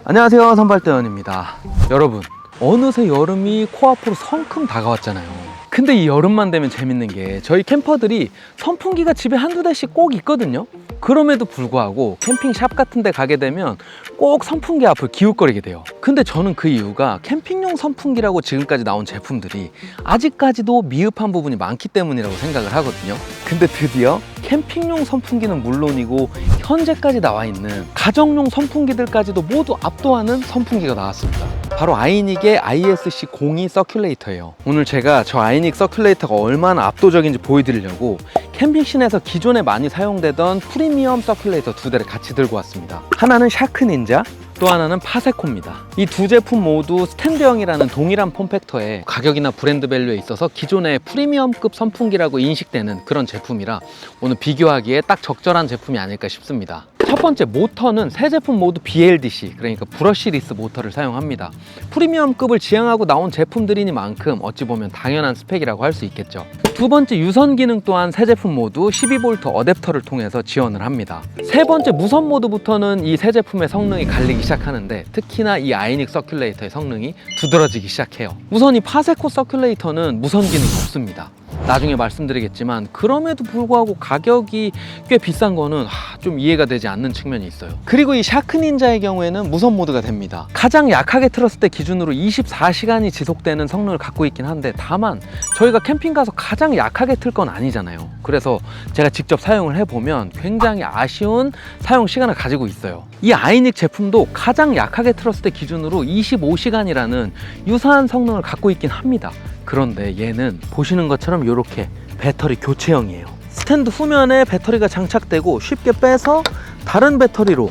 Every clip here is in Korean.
안녕하세요, 선발대원입니다. 여러분, 어느새 여름이 코앞으로 성큼 다가왔잖아요. 근데 이 여름만 되면 재밌는 게 저희 캠퍼들이 선풍기가 집에 한두 대씩 꼭 있거든요. 그럼에도 불구하고 캠핑샵 같은 데 가게 되면 꼭 선풍기 앞을 기웃거리게 돼요. 근데 저는 그 이유가 캠핑용 선풍기라고 지금까지 나온 제품들이 아직까지도 미흡한 부분이 많기 때문이라고 생각을 하거든요. 근데 드디어 캠핑용 선풍기는 물론이고 현재까지 나와 있는 가정용 선풍기들까지도 모두 압도하는 선풍기가 나왔습니다. 바로 아이닉의 ISC02 서큘레이터예요. 오늘 제가 저 아이닉 서큘레이터가 얼마나 압도적인지 보여드리려고 캠핑씬에서 기존에 많이 사용되던 프리미엄 서큘레이터 두 대를 같이 들고 왔습니다. 하나는 샤크닌자, 또 하나는 파세코입니다. 이 두 제품 모두 스탠드형이라는 동일한 폼팩터에 가격이나 브랜드 밸류에 있어서 기존의 프리미엄급 선풍기라고 인식되는 그런 제품이라 오늘 비교하기에 딱 적절한 제품이 아닐까 싶습니다. 첫 번째, 모터는 세 제품 모두 BLDC, 그러니까 브러쉬리스 모터를 사용합니다. 프리미엄급을 지향하고 나온 제품들이니만큼 어찌 보면 당연한 스펙이라고 할 수 있겠죠. 두 번째, 유선 기능 또한 세 제품 모두 12V 어댑터를 통해서 지원을 합니다. 세 번째, 무선 모드부터는 이 세 제품의 성능이 갈리기 시작하는데 특히나 이 아이닉 서큘레이터의 성능이 두드러지기 시작해요. 우선 이 파세코 서큘레이터는 무선 기능이 없습니다. 나중에 말씀드리겠지만 그럼에도 불구하고 가격이 꽤 비싼 거는 좀 이해가 되지 않는 측면이 있어요. 그리고 이 샤크닌자의 경우에는 무선 모드가 됩니다. 가장 약하게 틀었을 때 기준으로 24시간이 지속되는 성능을 갖고 있긴 한데 다만 저희가 캠핑 가서 가장 약하게 틀 건 아니잖아요. 그래서 제가 직접 사용을 해보면 굉장히 아쉬운 사용 시간을 가지고 있어요. 이 아이닉 제품도 가장 약하게 틀었을 때 기준으로 25시간이라는 유사한 성능을 갖고 있긴 합니다. 그런데 얘는 보시는 것처럼 이렇게 배터리 교체형이에요. 스탠드 후면에 배터리가 장착되고 쉽게 빼서 다른 배터리로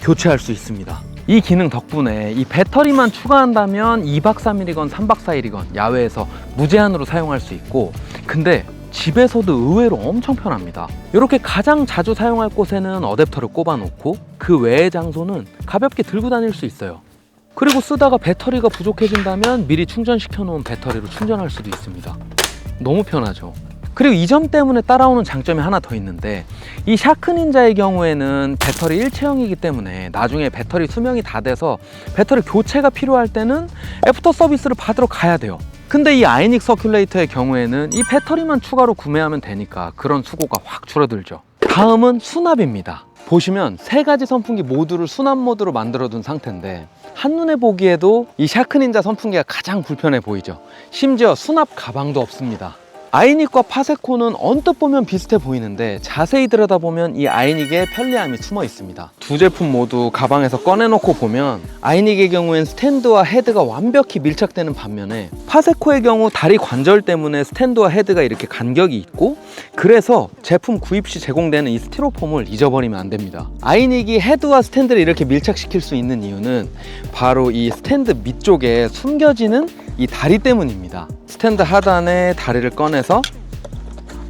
교체할 수 있습니다. 이 기능 덕분에 이 배터리만 추가한다면 2박 3일이건 3박 4일이건 야외에서 무제한으로 사용할 수 있고, 근데 집에서도 의외로 엄청 편합니다. 이렇게 가장 자주 사용할 곳에는 어댑터를 꼽아 놓고 그 외의 장소는 가볍게 들고 다닐 수 있어요. 그리고 쓰다가 배터리가 부족해진다면 미리 충전시켜 놓은 배터리로 충전할 수도 있습니다. 너무 편하죠. 그리고 이 점 때문에 따라오는 장점이 하나 더 있는데, 이 샤크닌자의 경우에는 배터리 일체형이기 때문에 나중에 배터리 수명이 다 돼서 배터리 교체가 필요할 때는 애프터 서비스를 받으러 가야 돼요. 근데 이 아이닉 서큘레이터의 경우에는 이 배터리만 추가로 구매하면 되니까 그런 수고가 확 줄어들죠. 다음은 수납입니다. 보시면 세 가지 선풍기 모두를 수납 모드로 만들어 둔 상태인데 한눈에 보기에도 이 샤크닌자 선풍기가 가장 불편해 보이죠. 심지어 수납 가방도 없습니다. 아이닉과 파세코는 언뜻 보면 비슷해 보이는데 자세히 들여다보면 이 아이닉의 편리함이 숨어 있습니다. 두 제품 모두 가방에서 꺼내놓고 보면 아이닉의 경우엔 스탠드와 헤드가 완벽히 밀착되는 반면에 파세코의 경우 다리 관절 때문에 스탠드와 헤드가 이렇게 간격이 있고, 그래서 제품 구입 시 제공되는 이 스티로폼을 잊어버리면 안 됩니다. 아이닉이 헤드와 스탠드를 이렇게 밀착시킬 수 있는 이유는 바로 이 스탠드 밑쪽에 숨겨지는 이 다리 때문입니다. 스탠드 하단에 다리를 꺼내서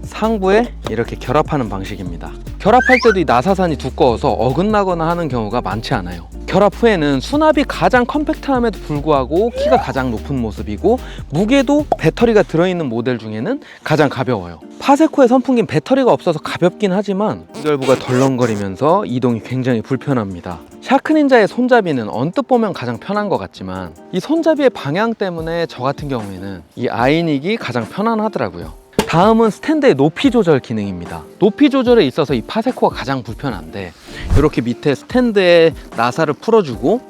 상부에 이렇게 결합하는 방식입니다. 결합할 때도 이 나사산이 두꺼워서 어긋나거나 하는 경우가 많지 않아요. 결합 후에는 수납이 가장 컴팩트함에도 불구하고 키가 가장 높은 모습이고, 무게도 배터리가 들어있는 모델 중에는 가장 가벼워요. 파세코의 선풍기는 배터리가 없어서 가볍긴 하지만 구결부가 덜렁거리면서 이동이 굉장히 불편합니다. 샤크닌자의 손잡이는 언뜻 보면 가장 편한 것 같지만 이 손잡이의 방향 때문에 저 같은 경우에는 이 아이닉이 가장 편안하더라고요. 다음은 스탠드의 높이 조절 기능입니다. 높이 조절에 있어서 이 파세코가 가장 불편한데, 이렇게 밑에 스탠드의 나사를 풀어주고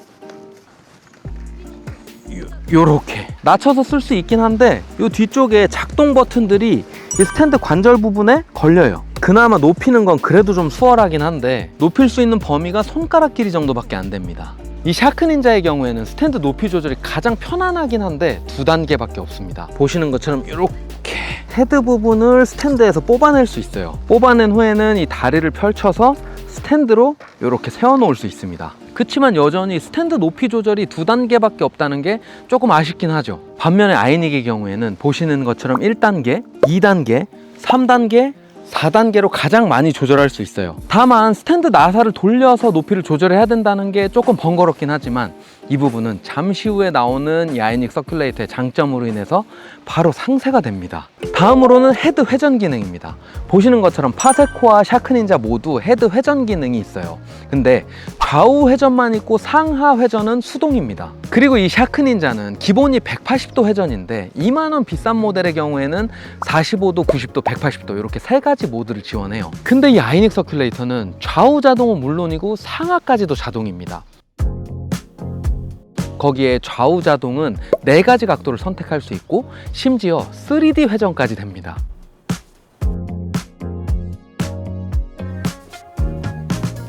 요렇게 낮춰서 쓸 수 있긴 한데 이 뒤쪽에 작동 버튼들이 이 스탠드 관절 부분에 걸려요. 그나마 높이는 건 그래도 좀 수월하긴 한데 높일 수 있는 범위가 손가락 길이 정도밖에 안 됩니다. 이 샤크닌자의 경우에는 스탠드 높이 조절이 가장 편안하긴 한데 2단계밖에 없습니다. 보시는 것처럼 이렇게 헤드 부분을 스탠드에서 뽑아낼 수 있어요. 뽑아낸 후에는 이 다리를 펼쳐서 스탠드로 이렇게 세워놓을 수 있습니다. 그치만 여전히 스탠드 높이 조절이 2단계밖에 없다는 게 조금 아쉽긴 하죠. 반면에 아이닉의 경우에는 보시는 것처럼 1단계, 2단계, 3단계, 4단계로 가장 많이 조절할 수 있어요. 다만 스탠드 나사를 돌려서 높이를 조절해야 된다는 게 조금 번거롭긴 하지만 이 부분은 잠시 후에 나오는 이 아이닉 서큘레이터의 장점으로 인해서 바로 상쇄가 됩니다. 다음으로는 헤드 회전 기능입니다. 보시는 것처럼 파세코와 샤크닌자 모두 헤드 회전 기능이 있어요. 근데 좌우 회전만 있고 상하 회전은 수동입니다. 그리고 이 샤크닌자는 기본이 180도 회전인데 2만원 비싼 모델의 경우에는 45도, 90도, 180도 이렇게 세 가지 모드를 지원해요. 근데 이 아이닉 서큘레이터는 좌우 자동은 물론이고 상하까지도 자동입니다. 거기에 좌우 자동은 4가지 각도를 선택할 수 있고 심지어 3D 회전까지 됩니다.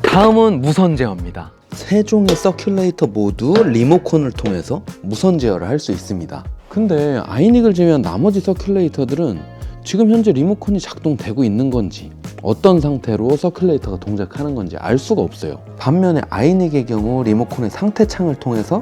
다음은 무선 제어입니다. 세 종의 서큘레이터 모두 리모컨을 통해서 무선 제어를 할 수 있습니다. 근데 아이닉을 제외한 나머지 서큘레이터들은 지금 현재 리모컨이 작동되고 있는 건지 어떤 상태로 서큘레이터가 동작하는 건지 알 수가 없어요. 반면에 아이닉의 경우 리모컨의 상태창을 통해서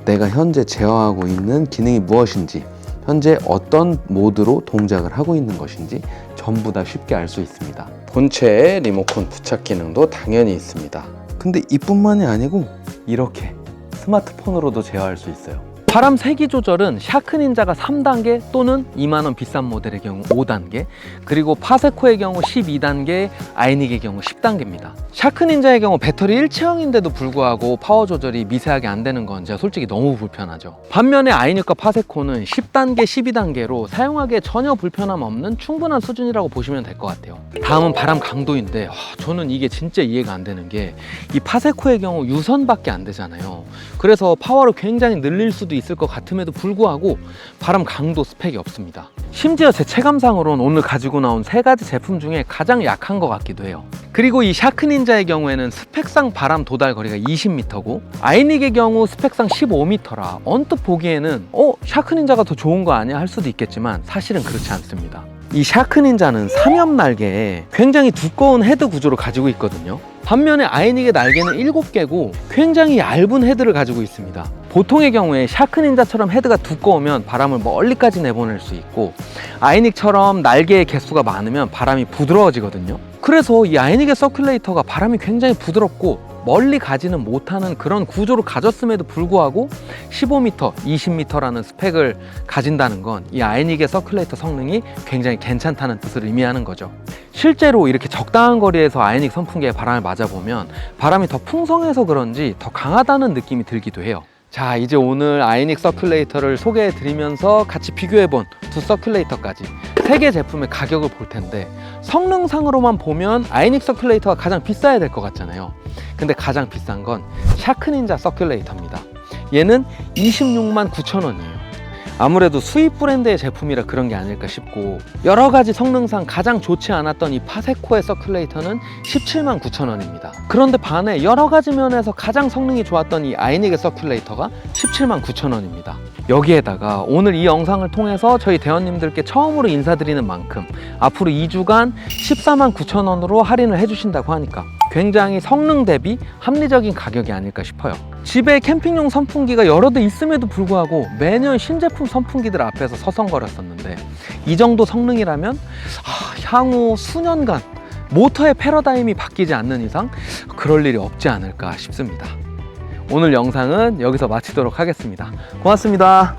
내가 현재 제어하고 있는 기능이 무엇인지, 현재 어떤 모드로 동작을 하고 있는 것인지 전부 다 쉽게 알 수 있습니다. 본체에 리모컨 부착 기능도 당연히 있습니다. 근데 이뿐만이 아니고 이렇게 스마트폰으로도 제어할 수 있어요. 바람 세기 조절은 샤크닌자가 3단계 또는 2만원 비싼 모델의 경우 5단계, 그리고 파세코의 경우 12단계, 아이닉의 경우 10단계입니다. 샤크닌자의 경우 배터리 일체형인데도 불구하고 파워 조절이 미세하게 안 되는 건 제가 솔직히 너무 불편하죠. 반면에 아이닉과 파세코는 10단계, 12단계로 사용하기에 전혀 불편함 없는 충분한 수준이라고 보시면 될 것 같아요. 다음은 바람 강도인데 저는 이게 진짜 이해가 안 되는 게 이 파세코의 경우 유선밖에 안 되잖아요. 그래서 파워를 굉장히 늘릴 수도 있을 것 같음에도 불구하고 바람 강도 스펙이 없습니다. 심지어 제 체감상으로는 오늘 가지고 나온 3가지 제품 중에 가장 약한 것 같기도 해요. 그리고 이 샤크닌자의 경우에는 스펙상 바람 도달 거리가 20m고 아이닉의 경우 스펙상 15m라 언뜻 보기에는 샤크닌자가 더 좋은 거 아니야 할 수도 있겠지만 사실은 그렇지 않습니다. 이 샤크닌자는 3옆 날개에 굉장히 두꺼운 헤드 구조를 가지고 있거든요. 반면에 아이닉의 날개는 7개고 굉장히 얇은 헤드를 가지고 있습니다. 보통의 경우에 샤크닌자처럼 헤드가 두꺼우면 바람을 멀리까지 내보낼 수 있고 아이닉처럼 날개의 개수가 많으면 바람이 부드러워지거든요. 그래서 이 아이닉의 서큘레이터가 바람이 굉장히 부드럽고 멀리 가지는 못하는 그런 구조를 가졌음에도 불구하고 15m, 20m라는 스펙을 가진다는 건 이 아이닉의 서큘레이터 성능이 굉장히 괜찮다는 뜻을 의미하는 거죠. 실제로 이렇게 적당한 거리에서 아이닉 선풍기에 바람을 맞아보면 바람이 더 풍성해서 그런지 더 강하다는 느낌이 들기도 해요. 자, 이제 오늘 아이닉 서큘레이터를 소개해 드리면서 같이 비교해 본 두 서큘레이터까지 3개 제품의 가격을 볼 텐데 성능상으로만 보면 아이닉 서큘레이터가 가장 비싸야 될 것 같잖아요. 근데 가장 비싼 건 샤크닌자 서큘레이터입니다. 얘는 26만 9천 원이에요. 아무래도 수입 브랜드의 제품이라 그런 게 아닐까 싶고 여러 가지 성능상 가장 좋지 않았던 이 파세코의 서큘레이터는 17만 9천 원입니다. 그런데 반해 여러 가지 면에서 가장 성능이 좋았던 이 아이닉의 서큘레이터가 17만 9천 원입니다. 여기에다가 오늘 이 영상을 통해서 저희 대원님들께 처음으로 인사드리는 만큼 앞으로 2주간 14만 9천 원으로 할인을 해주신다고 하니까 굉장히 성능 대비 합리적인 가격이 아닐까 싶어요. 집에 캠핑용 선풍기가 여러 대 있음에도 불구하고 매년 신제품 선풍기들 앞에서 서성거렸었는데 이 정도 성능이라면 향후 수년간 모터의 패러다임이 바뀌지 않는 이상 그럴 일이 없지 않을까 싶습니다. 오늘 영상은 여기서 마치도록 하겠습니다. 고맙습니다.